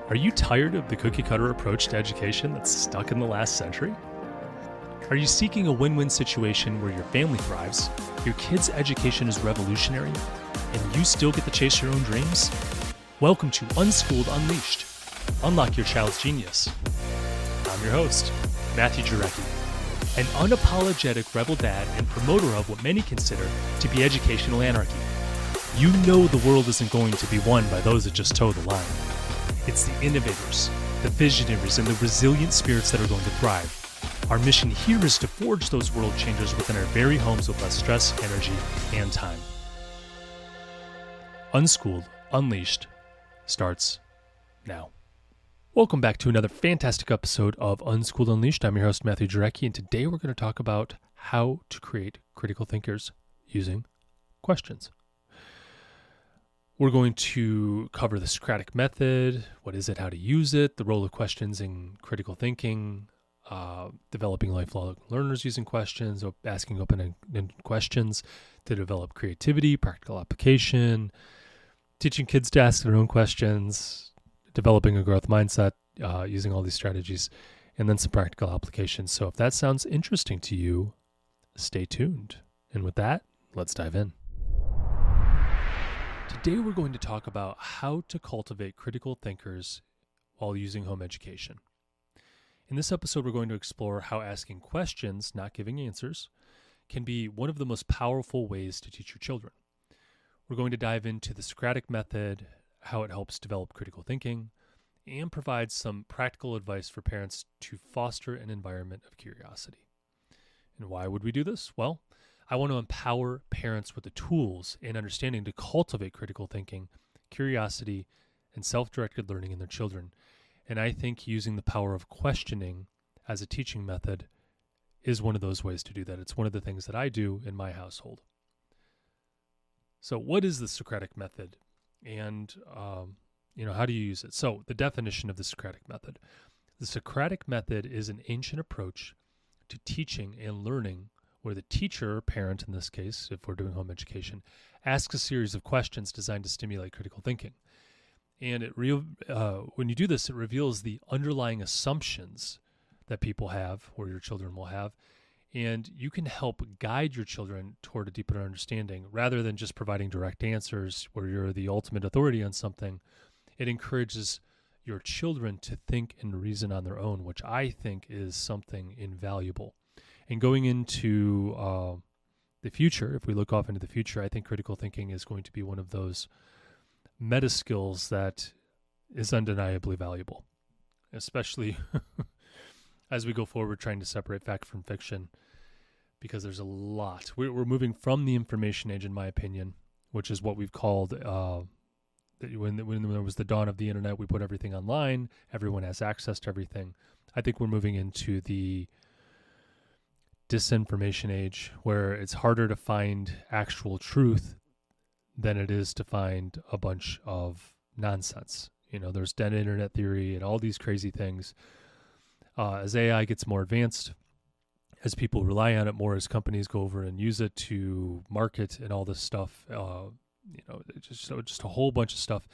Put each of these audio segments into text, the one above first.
Are you tired of the cookie-cutter approach to education that's stuck in the last century? Are you seeking a win-win situation where your family thrives, your kid's education is revolutionary, and you still get to chase your own dreams? Welcome to Unschooled Unleashed. Unlock your child's genius. I'm your host, Matthew Jarecki, an unapologetic rebel dad and promoter of what many consider to be educational anarchy. You know the world isn't going to be won by those that just toe the line. It's the innovators, the visionaries, and the resilient spirits that are going to thrive. Our mission here is to forge those world changers within our very homes with less stress, energy, and time. Unschooled Unleashed starts now. Welcome back to another fantastic episode of Unschooled Unleashed. I'm your host, Matthew Jarecki, and today we're going to talk about how to create critical thinkers using questions. We're going to cover the Socratic method, what is it, how to use it, the role of questions in critical thinking, developing lifelong learners using questions, asking open-ended questions to develop creativity, practical application, teaching kids to ask their own questions, developing a growth mindset using all these strategies, and then some practical applications. So if that sounds interesting to you, stay tuned. And with that, let's dive in. Today we're going to talk about how to cultivate critical thinkers while using home education. In this episode, we're going to explore how asking questions, not giving answers, can be one of the most powerful ways to teach your children. We're going to dive into the Socratic method, how it helps develop critical thinking, and provide some practical advice for parents to foster an environment of curiosity. And why would we do this? Well, I want to empower parents with the tools and understanding to cultivate critical thinking, curiosity, and self-directed learning in their children. And I think using the power of questioning as a teaching method is one of those ways to do that. It's one of the things that I do in my household. So what is the Socratic method? And, how do you use it? So the definition of the Socratic method. The Socratic method is an ancient approach to teaching and learning where the teacher, or parent in this case, if we're doing home education, asks a series of questions designed to stimulate critical thinking. And when you do this, it reveals the underlying assumptions that people have, or your children will have, and you can help guide your children toward a deeper understanding rather than just providing direct answers where you're the ultimate authority on something. It encourages your children to think and reason on their own, which I think is something invaluable. And going into the future, if we look off into the future, I think critical thinking is going to be one of those meta skills that is undeniably valuable, especially as we go forward trying to separate fact from fiction, because there's a lot. We're moving from the information age, in my opinion, which is what we've called, when there was the dawn of the internet, we put everything online, everyone has access to everything. I think we're moving into the disinformation age, where it's harder to find actual truth than it is to find a bunch of nonsense. There's dead internet theory and all these crazy things. As AI gets more advanced, as people rely on it more, as companies go over and use it to market and all this stuff, just a whole bunch of stuff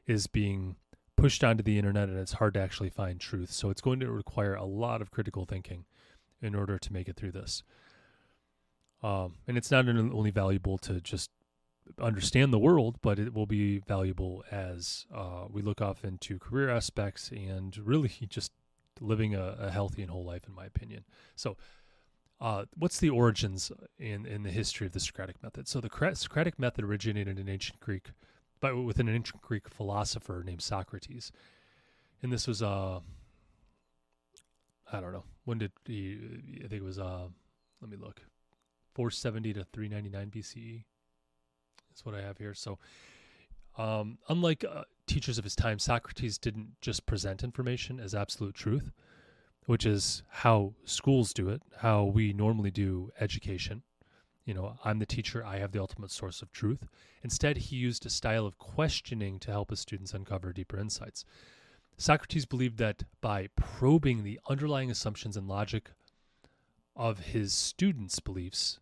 is being pushed onto the internet, and it's hard to actually find truth. So it's going to require a lot of critical thinking in order to make it through this. And it's not only valuable to just understand the world, but it will be valuable as we look off into career aspects and really just living a healthy and whole life, in my opinion. So what's the origins in the history of the Socratic method? So the Socratic method originated in ancient Greek, with an ancient Greek philosopher named Socrates. And this was I don't know. When did he, I think it was, let me look, 470 to 399 BCE is what I have here. So unlike teachers of his time, Socrates didn't just present information as absolute truth, which is how schools do it, how we normally do education. I'm the teacher, I have the ultimate source of truth. Instead, he used a style of questioning to help his students uncover deeper insights. Socrates believed that by probing the underlying assumptions and logic of his students' beliefs,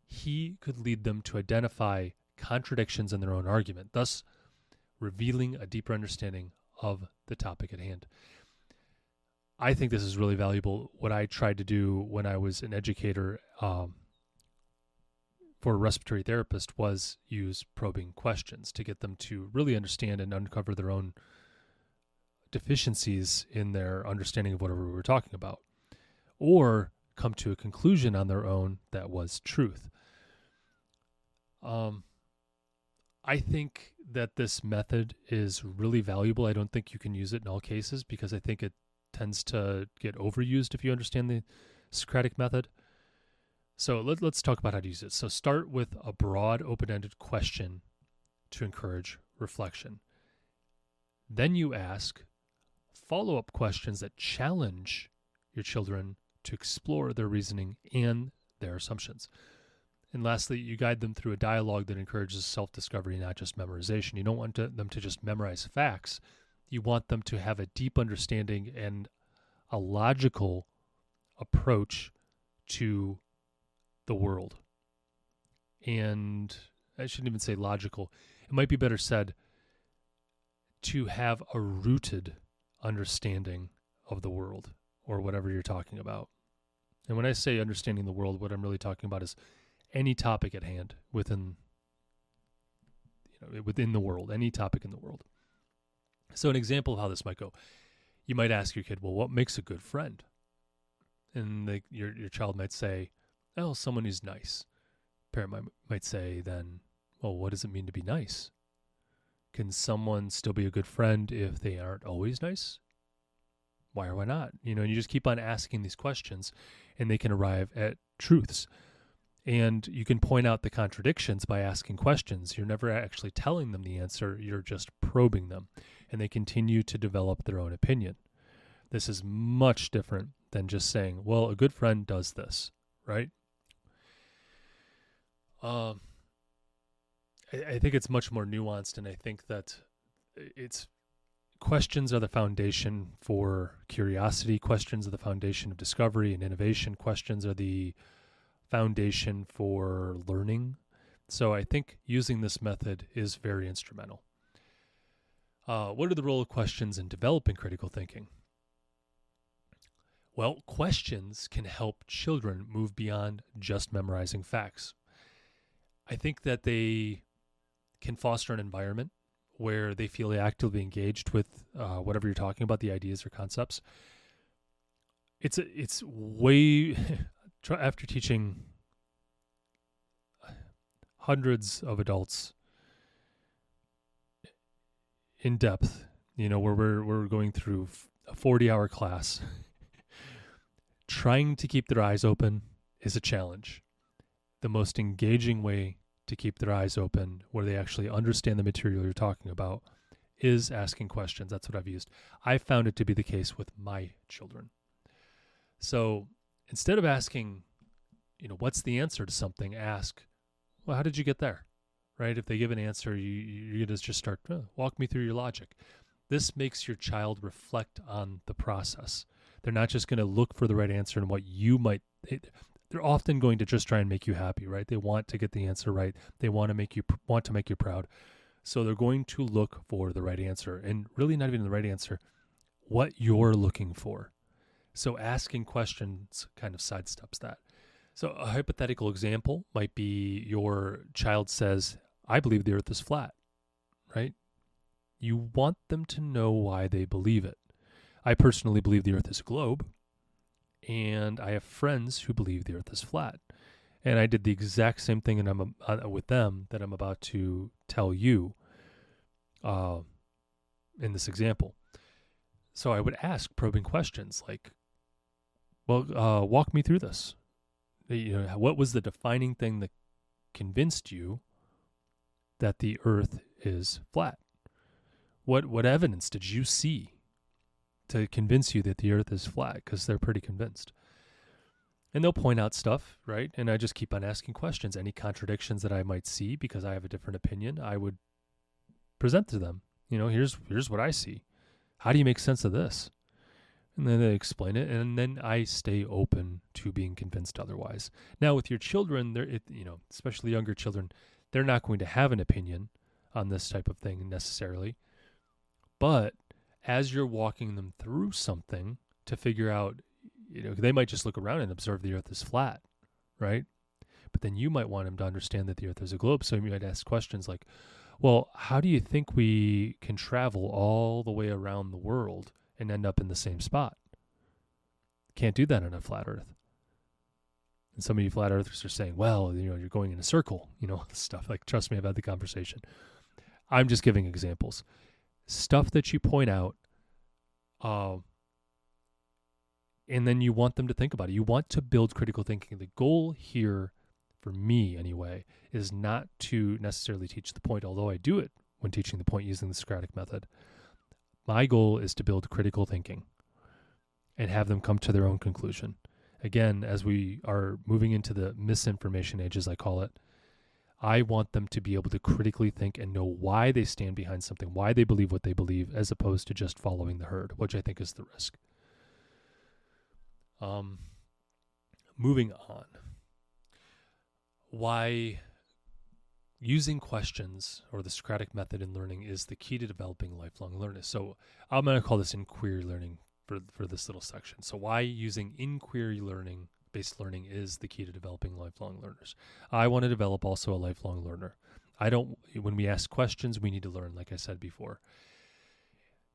he could lead them to identify contradictions in their own argument, thus revealing a deeper understanding of the topic at hand. I think this is really valuable. What I tried to do when I was an educator for a respiratory therapist was use probing questions to get them to really understand and uncover their own deficiencies in their understanding of whatever we were talking about, or come to a conclusion on their own that was truth. I think that this method is really valuable. I don't think you can use it in all cases because I think it tends to get overused if you understand the Socratic method. So let's talk about how to use it. So start with a broad, open-ended question to encourage reflection. Then you ask follow-up questions that challenge your children to explore their reasoning and their assumptions. And lastly, you guide them through a dialogue that encourages self-discovery, not just memorization. You don't want them to just memorize facts. You want them to have a deep understanding and a logical approach to the world. And I shouldn't even say logical. It might be better said to have a rooted understanding of the world or whatever you're talking about. And when I say understanding the world, what I'm really talking about is any topic at hand within the world, any topic in the world. So an example of how this might go, you might ask your kid, well, what makes a good friend? And your child might say, oh, someone who's nice. Parent might say then, well, what does it mean to be nice? Can someone still be a good friend if they aren't always nice? Why or why not? And you just keep on asking these questions and they can arrive at truths. And you can point out the contradictions by asking questions. You're never actually telling them the answer. You're just probing them. And they continue to develop their own opinion. This is much different than just saying, well, a good friend does this, right? I think it's much more nuanced, and I think that questions are the foundation for curiosity. Questions are the foundation of discovery and innovation. Questions are the foundation for learning. So I think using this method is very instrumental. What are the role of questions in developing critical thinking? Well, questions can help children move beyond just memorizing facts. I think that they can foster an environment where they feel actively engaged with whatever you're talking about, the ideas or concepts. It's way after teaching hundreds of adults in depth, where we're going through a 40-hour class, trying to keep their eyes open is a challenge. The most engaging way to keep their eyes open, where they actually understand the material you're talking about, is asking questions. That's what I've used. I found it to be the case with my children. So instead of asking, what's the answer to something, ask, well, how did you get there? Right? If they give an answer, you're going to just start, walk me through your logic. This makes your child reflect on the process. They're not just going to look for the right answer and what you might... They're often going to just try and make you happy, right? They want to get the answer right. They want to make you proud. So they're going to look for the right answer, and really not even the right answer, what you're looking for. So asking questions kind of sidesteps that. So a hypothetical example might be your child says, I believe the earth is flat, right? You want them to know why they believe it. I personally believe the earth is a globe. And I have friends who believe the earth is flat. And I did the exact same thing with them that I'm about to tell you in this example. So I would ask probing questions like, well, walk me through this. What was the defining thing that convinced you that the earth is flat? What evidence did you see to convince you that the earth is flat? Because they're pretty convinced. And they'll point out stuff, right? And I just keep on asking questions. Any contradictions that I might see because I have a different opinion, I would present to them. Here's what I see. How do you make sense of this? And then they explain it, and then I stay open to being convinced otherwise. Now, with your children, especially younger children, they're not going to have an opinion on this type of thing necessarily. But as you're walking them through something to figure out, they might just look around and observe the earth is flat, right? But then you might want them to understand that the earth is a globe. So you might ask questions like, well, how do you think we can travel all the way around the world and end up in the same spot? Can't do that on a flat earth. And some of you flat earthers are saying, well, you're going in a circle, stuff like, trust me, I've had the conversation. I'm just giving examples. Stuff that you point out, and then you want them to think about it. You want to build critical thinking. The goal here, for me anyway, is not to necessarily teach the point, although I do it when teaching the point using the Socratic method. My goal is to build critical thinking and have them come to their own conclusion. Again, as we are moving into the misinformation age, as I call it, I want them to be able to critically think and know why they stand behind something, why they believe what they believe, as opposed to just following the herd, which I think is the risk. Moving on. Why using questions or the Socratic method in learning is the key to developing lifelong learning. So I'm going to call this inquiry learning for this little section. So why using inquiry based learning is the key to developing lifelong learners. I want to develop also a lifelong learner. When we ask questions, we need to learn, like I said before.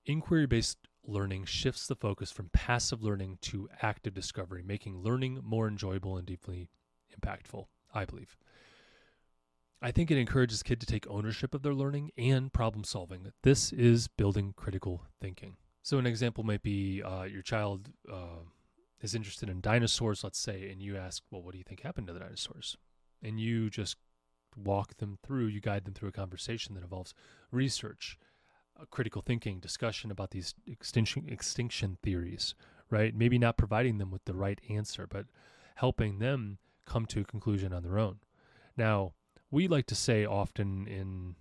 Inquiry-based learning shifts the focus from passive learning to active discovery, making learning more enjoyable and deeply impactful, I believe. I think it encourages kids to take ownership of their learning and problem solving. This is building critical thinking. So an example might be your child is interested in dinosaurs, let's say, and you ask, well, what do you think happened to the dinosaurs? And you just you guide them through a conversation that involves research, critical thinking, discussion about these extinction theories, right? Maybe not providing them with the right answer, but helping them come to a conclusion on their own. Now, we like to say often in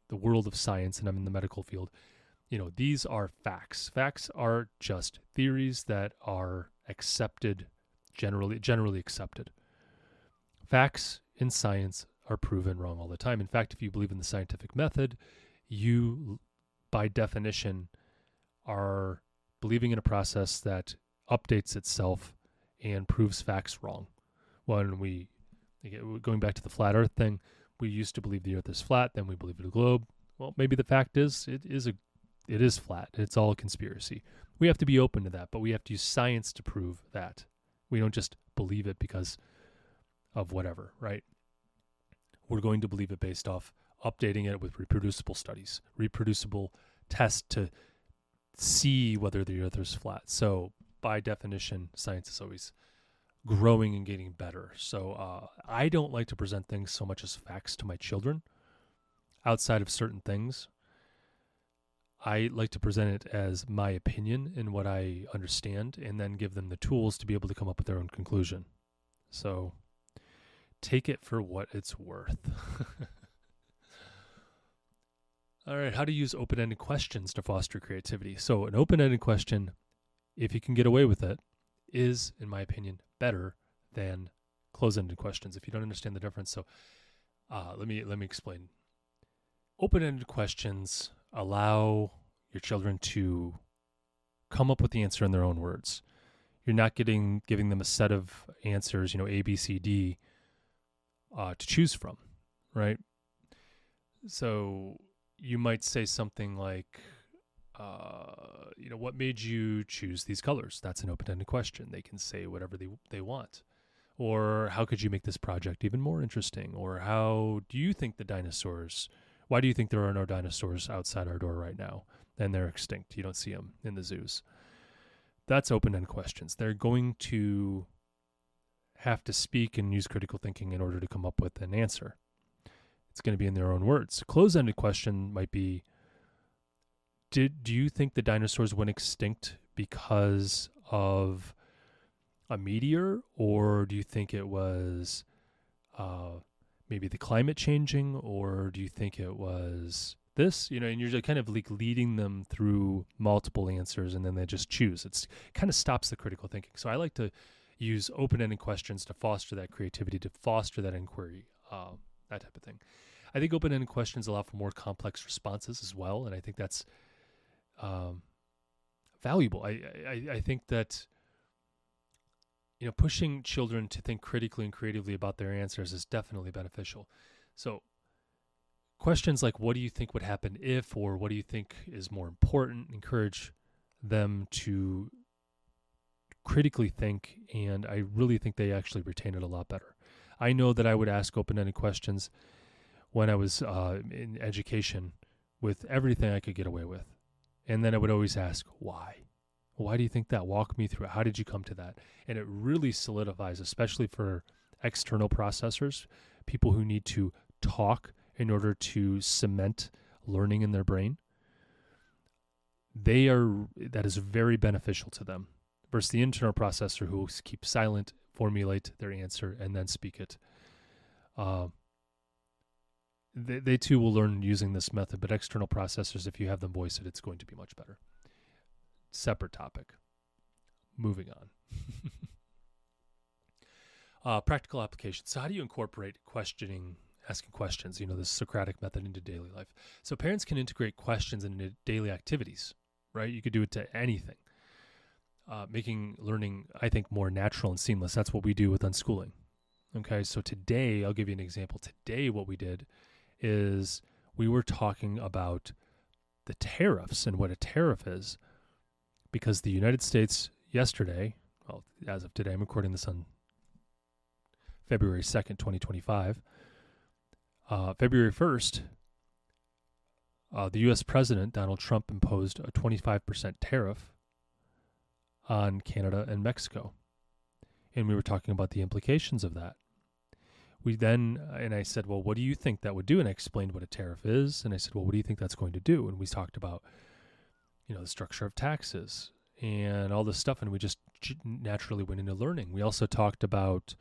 the world of science, and I'm in the medical field, these are facts. Facts are just theories that are accepted, generally accepted. Facts in science are proven wrong all the time. In fact, if you believe in the scientific method, you, by definition, are believing in a process that updates itself and proves facts wrong. Going back to the flat earth thing, we used to believe the earth is flat, then we believe it's a globe. Well, maybe the fact is it is flat. It's all a conspiracy. We have to be open to that, but we have to use science to prove that. We don't just believe it because of whatever, right? We're going to believe it based off updating it with reproducible studies, reproducible tests to see whether the earth is flat. So by definition, science is always growing and getting better. So I don't like to present things so much as facts to my children outside of certain things. I like to present it as my opinion and what I understand, and then give them the tools to be able to come up with their own conclusion. So take it for what it's worth. All right, how to use open-ended questions to foster creativity. So an open-ended question, if you can get away with it, is, in my opinion, better than closed-ended questions, if you don't understand the difference. So let me explain. Open-ended questions allow your children to come up with the answer in their own words. You're not giving them a set of answers, A, B, C, D, to choose from, right? So you might say something like, what made you choose these colors? That's an open-ended question. They can say whatever they want. Or how could you make this project even more interesting? Or how do you think why do you think there are no dinosaurs outside our door right now? And they're extinct. You don't see them in the zoos. That's open-ended questions. They're going to have to speak and use critical thinking in order to come up with an answer. It's going to be in their own words. A closed-ended question might be, do you think the dinosaurs went extinct because of a meteor? Or do you think it was maybe the climate changing? Or do you think it was this? And you're kind of like leading them through multiple answers, and then they just choose. It kind of stops the critical thinking. So I like to use open-ended questions to foster that creativity, to foster that inquiry, that type of thing. I think open-ended questions allow for more complex responses as well, and I think that's valuable. I think that, pushing children to think critically and creatively about their answers is definitely beneficial. So questions like, what do you think would happen if, or what do you think is more important, encourage them to critically think, and I really think they actually retain it a lot better. I know that I would ask open-ended questions when I was in education with everything I could get away with. And then I would always ask, why? Why do you think that? Walk me through it. How did you come to that? And it really solidifies, especially for external processors, people who need to talk in order to cement learning in their brain. That is very beneficial to them versus the internal processor who will keep silent, formulate their answer, and then speak it. They too will learn using this method, but external processors, if you have them voice it, it's going to be much better. Separate topic. Moving on. Practical application. So how do you incorporate asking questions, this Socratic method into daily life? So parents can integrate questions into daily activities, right? You could do it to anything. Making learning, I think, more natural and seamless. That's what we do with Unschooling. Okay, so today, I'll give you an example. Today, what we did is we were talking about the tariffs and what a tariff is, because the United States yesterday, well, as of today, I'm recording this on February 2nd, 2025, February 1st, the U.S. President, Donald Trump, imposed a 25% tariff on Canada and Mexico. And we were talking about the implications of that. And I said, well, what do you think that would do? And I explained what a tariff is. And I said, well, what do you think that's going to do? And we talked about, the structure of taxes and all this stuff. And we just naturally went into learning. We also talked about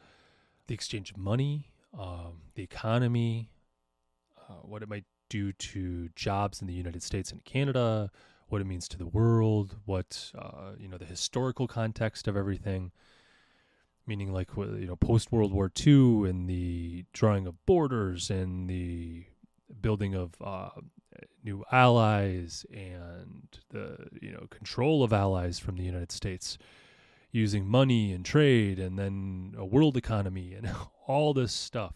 the exchange of money, the economy, what it might do to jobs in the United States and Canada, what it means to the world, what, the historical context of everything. Meaning like, post-World War II and the drawing of borders and the building of new allies and the, control of allies from the United States using money and trade and then a world economy and all this stuff.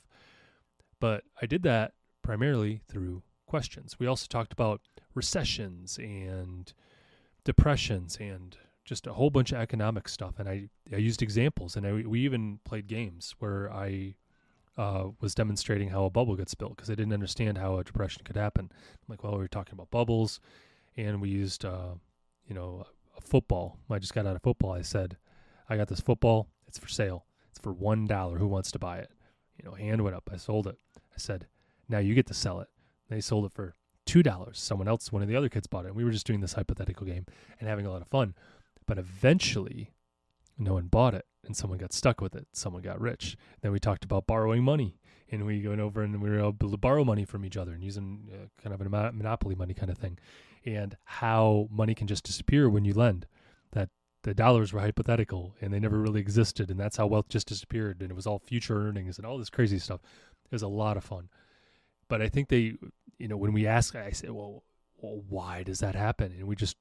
But I did that primarily through questions. We also talked about recessions and depressions and just a whole bunch of economic stuff. And I used examples, and we even played games where I was demonstrating how a bubble gets built because I didn't understand how a depression could happen. I'm like, well, we were talking about bubbles, and we used, a football. I just got out of football. I said, I got this football. It's for sale. It's for $1. Who wants to buy it? Hand went up. I sold it. I said, now you get to sell it. They sold it for $2. One of the other kids bought it. And we were just doing this hypothetical game and having a lot of fun. But eventually, no one bought it, and someone got stuck with it. Someone got rich. Then we talked about borrowing money, and we went over and we were able to borrow money from each other and using kind of a monopoly money kind of thing, and how money can just disappear when you lend. That the dollars were hypothetical, and they never really existed, and that's how wealth just disappeared, and it was all future earnings and all this crazy stuff. It was a lot of fun. But I think they, when we ask, I say, well, why does that happen? And we just,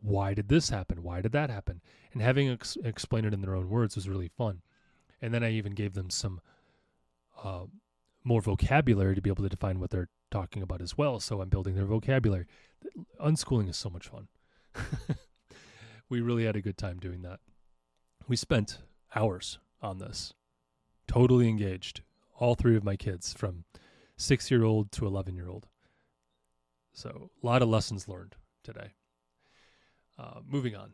why did this happen? Why did that happen? And having explain it in their own words was really fun. And then I even gave them some more vocabulary to be able to define what they're talking about as well. So I'm building their vocabulary. Unschooling is so much fun. We really had a good time doing that. We spent hours on this, totally engaged. All three of my kids, from 6-year-old to 11-year-old. So a lot of lessons learned today. Moving on.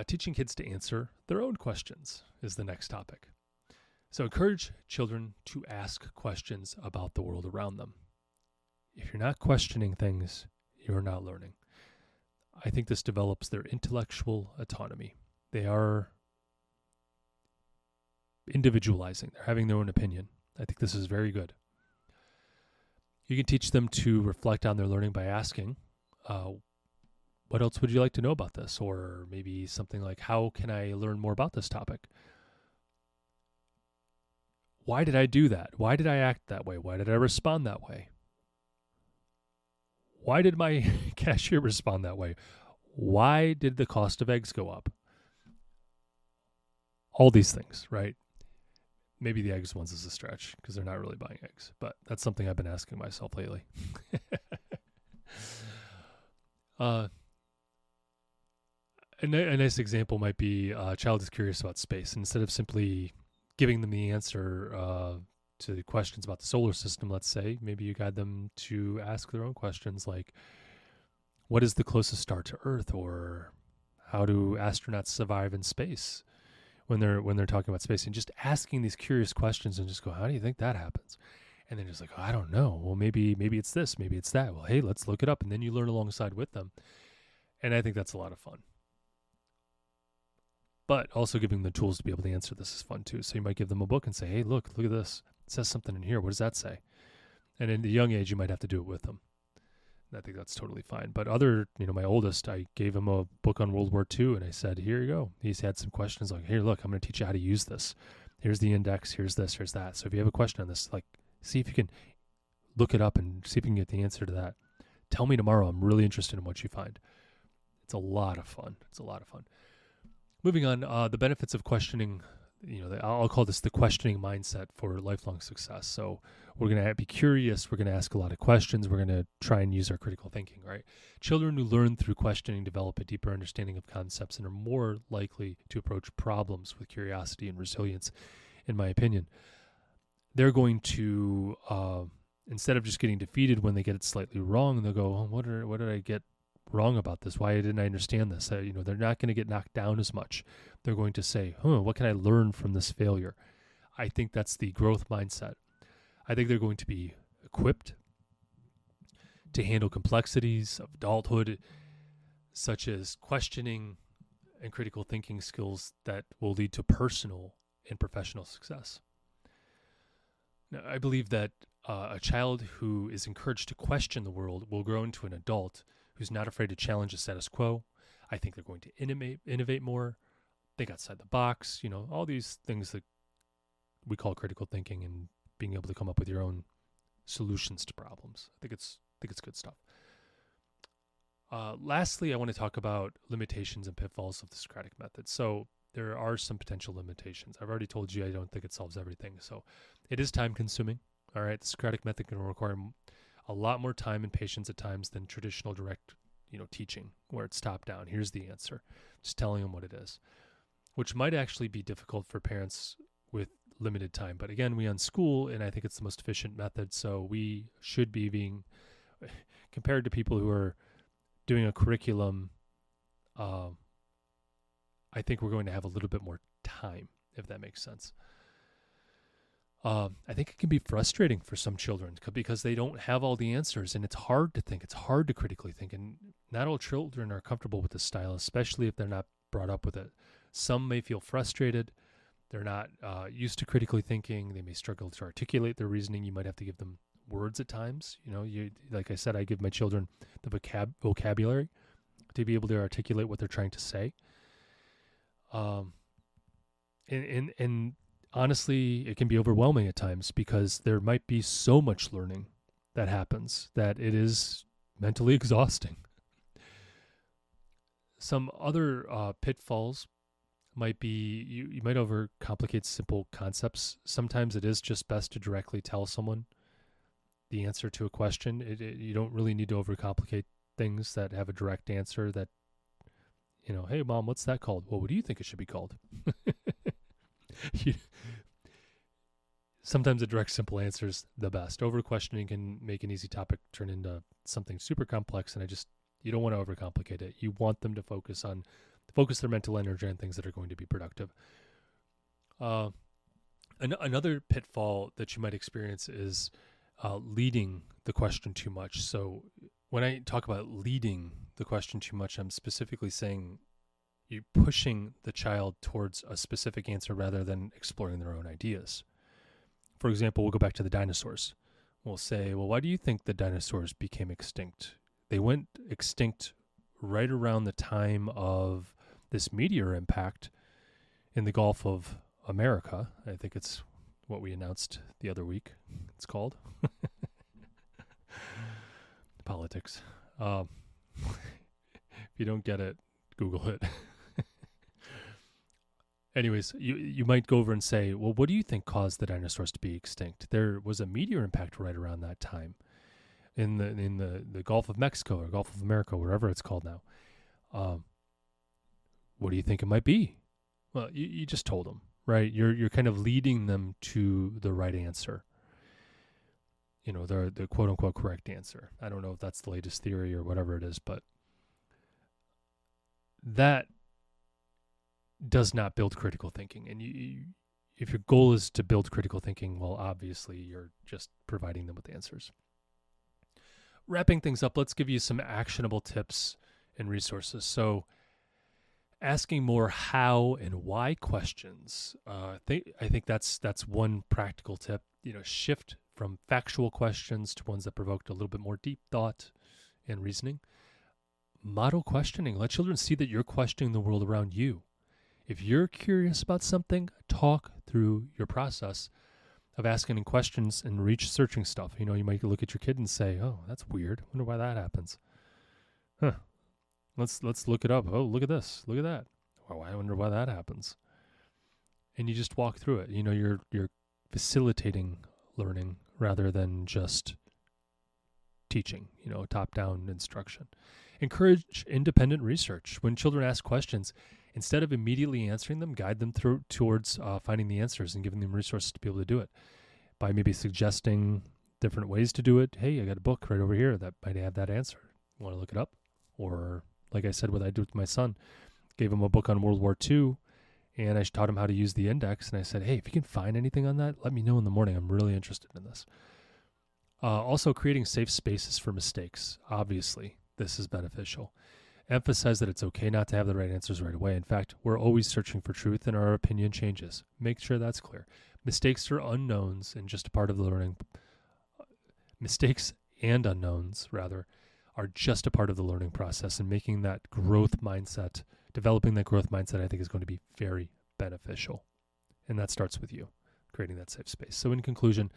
Teaching kids to answer their own questions is the next topic. So encourage children to ask questions about the world around them. If you're not questioning things, you're not learning. I think this develops their intellectual autonomy. They are individualizing. They're having their own opinion. I think this is very good. You can teach them to reflect on their learning by asking, what else would you like to know about this? Or maybe something like, how can I learn more about this topic? Why did I do that? Why did I act that way? Why did I respond that way? why did my cashier respond that way? Why did the cost of eggs go up? All these things, right? Maybe the eggs ones is a stretch because they're not really buying eggs, but that's something I've been asking myself lately. A nice example might be a child is curious about space. Instead of simply giving them the answer to questions about the solar system, let's say, maybe you guide them to ask their own questions like, what is the closest star to Earth? Or how do astronauts survive in space when they're talking about space? And just asking these curious questions and just go, how do you think that happens? And then just like, oh, I don't know. Well, maybe it's this, maybe it's that. Well, hey, let's look it up. And then you learn alongside with them. And I think that's a lot of fun. But also giving them the tools to be able to answer this is fun too. So you might give them a book and say, hey, look at this. It says something in here. What does that say? And in the young age, you might have to do it with them. And I think that's totally fine. But my oldest, I gave him a book on World War II and I said, here you go. He's had some questions like, here, look, I'm going to teach you how to use this. Here's the index. Here's this, here's that. So if you have a question on this, like, see if you can look it up and see if you can get the answer to that. Tell me tomorrow. I'm really interested in what you find. It's a lot of fun. Moving on, the benefits of questioning, I'll call this the questioning mindset for lifelong success. So we're going to be curious. We're going to ask a lot of questions. We're going to try and use our critical thinking, right? Children who learn through questioning develop a deeper understanding of concepts and are more likely to approach problems with curiosity and resilience, in my opinion. They're going to, instead of just getting defeated when they get it slightly wrong, they'll go, oh, what did I get wrong about this? Why didn't I understand this? They're not going to get knocked down as much. They're going to say, what can I learn from this failure? I think that's the growth mindset. I think they're going to be equipped to handle complexities of adulthood, such as questioning and critical thinking skills that will lead to personal and professional success. Now, I believe that a child who is encouraged to question the world will grow into an adult who's not afraid to challenge the status quo. I think they're going to innovate more, think outside the box, all these things that we call critical thinking and being able to come up with your own solutions to problems. I think it's good stuff. Lastly, I want to talk about limitations and pitfalls of the Socratic method. So there are some potential limitations. I've already told you I don't think it solves everything. So it is time consuming. All right. The Socratic method can require a lot more time and patience at times than traditional direct, teaching where it's top down. Here's the answer. Just telling them what it is, which might actually be difficult for parents with limited time. But again, we unschool, and I think it's the most efficient method. So we should be being compared to people who are doing a curriculum. I think we're going to have a little bit more time, if that makes sense. I think it can be frustrating for some children because they don't have all the answers, and it's hard to think. It's hard to critically think, and not all children are comfortable with this style, especially if they're not brought up with it. Some may feel frustrated. They're not used to critically thinking. They may struggle to articulate their reasoning. You might have to give them words at times. Like I said, I give my children the vocabulary to be able to articulate what they're trying to say. And honestly, it can be overwhelming at times because there might be so much learning that happens that it is mentally exhausting. Some other pitfalls might be you might overcomplicate simple concepts. Sometimes it is just best to directly tell someone the answer to a question. You don't really need to overcomplicate things that have a direct answer that, hey, Mom, what's that called? Well, what do you think it should be called? Sometimes a direct, simple answer is the best. Over-questioning can make an easy topic turn into something super complex, and you don't want to overcomplicate it. You want them to focus their mental energy on things that are going to be productive. Another pitfall that you might experience is leading the question too much. So when I talk about leading the question too much, I'm specifically saying you're pushing the child towards a specific answer rather than exploring their own ideas. For example, we'll go back to the dinosaurs. We'll say, well, why do you think the dinosaurs became extinct? They went extinct right around the time of this meteor impact in the Gulf of America. I think it's what we announced the other week. It's called. politics. If you don't get it, Google it. Anyways, you might go over and say, well, what do you think caused the dinosaurs to be extinct? There was a meteor impact right around that time in the Gulf of Mexico or Gulf of America, wherever it's called now. What do you think it might be? Well, you just told them, right? You're kind of leading them to the right answer. You know, the quote unquote correct answer. I don't know if that's the latest theory or whatever it is, but that does not build critical thinking. And if your goal is to build critical thinking, well, obviously you're just providing them with answers. Wrapping things up, let's give you some actionable tips and resources. So asking more how and why questions. I think that's one practical tip. You know, shift from factual questions to ones that provoked a little bit more deep thought and reasoning. Model questioning. Let children see that you're questioning the world around you. If you're curious about something, talk through your process of asking questions and researching stuff. You know, you might look at your kid and say, "Oh, that's weird. Wonder why that happens." Huh. Let's look it up. Oh, look at this. Look at that. Well, I wonder why that happens. And you just walk through it. You know, you're facilitating learning rather than just teaching, you know, top-down instruction. Encourage independent research. When children ask questions, instead of immediately answering them, guide them towards finding the answers and giving them resources to be able to do it by maybe suggesting different ways to do it. Hey, I got a book right over here that might have that answer. Want to look it up? Or like I said, what I do with my son, gave him a book on World War II, and I taught him how to use the index. And I said, hey, if you can find anything on that, let me know in the morning. I'm really interested in this. Also, creating safe spaces for mistakes. Obviously, this is beneficial. Emphasize that it's okay not to have the right answers right away. In fact, we're always searching for truth and our opinion changes. Make sure that's clear. Mistakes are unknowns and just a part of the learning. Mistakes and unknowns, rather, are just a part of the learning process, and making that growth mindset, developing that growth mindset, I think is going to be very beneficial. And that starts with you, creating that safe space. So in conclusion,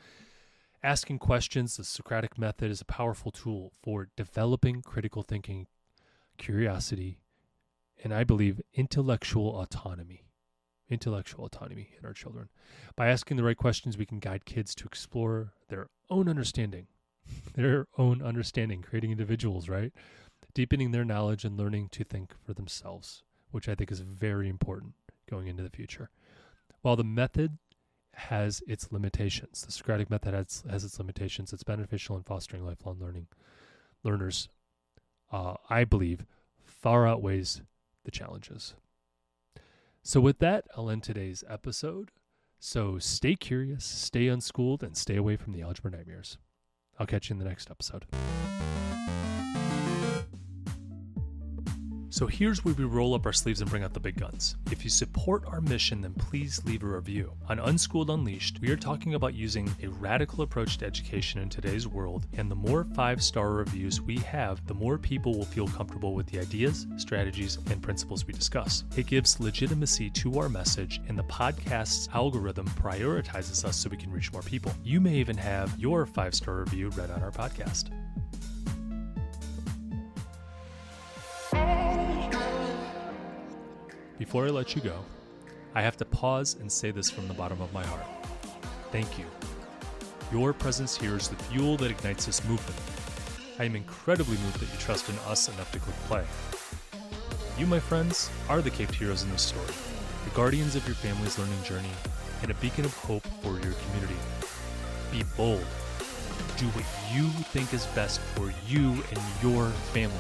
asking questions, the Socratic method is a powerful tool for developing critical thinking, curiosity, and I believe intellectual autonomy in our children. By asking the right questions, we can guide kids to explore their own understanding, creating individuals, right? Deepening their knowledge and learning to think for themselves, which I think is very important going into the future. While the method has its limitations, the Socratic method has its limitations, it's beneficial in fostering lifelong learners, I believe, far outweighs the challenges. So with that, I'll end today's episode. So stay curious, stay unschooled, and stay away from the algebra nightmares. I'll catch you in the next episode. So here's where we roll up our sleeves and bring out the big guns. If you support our mission, then please leave a review. On Unschooled Unleashed, we are talking about using a radical approach to education in today's world, and the more 5-star reviews we have, the more people will feel comfortable with the ideas, strategies, and principles we discuss. It gives legitimacy to our message, and the podcast's algorithm prioritizes us so we can reach more people. You may even have your 5-star review read on our podcast. Before I let you go, I have to pause and say this from the bottom of my heart. Thank you. Your presence here is the fuel that ignites this movement. I am incredibly moved that you trust in us enough to click play. You, my friends, are the caped heroes in this story, the guardians of your family's learning journey, and a beacon of hope for your community. Be bold. Do what you think is best for you and your family.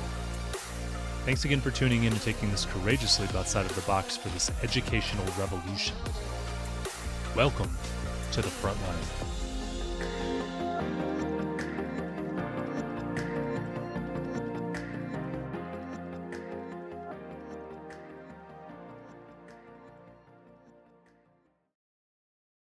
Thanks again for tuning in and taking this courageous leap outside of the box for this educational revolution. Welcome to the front line.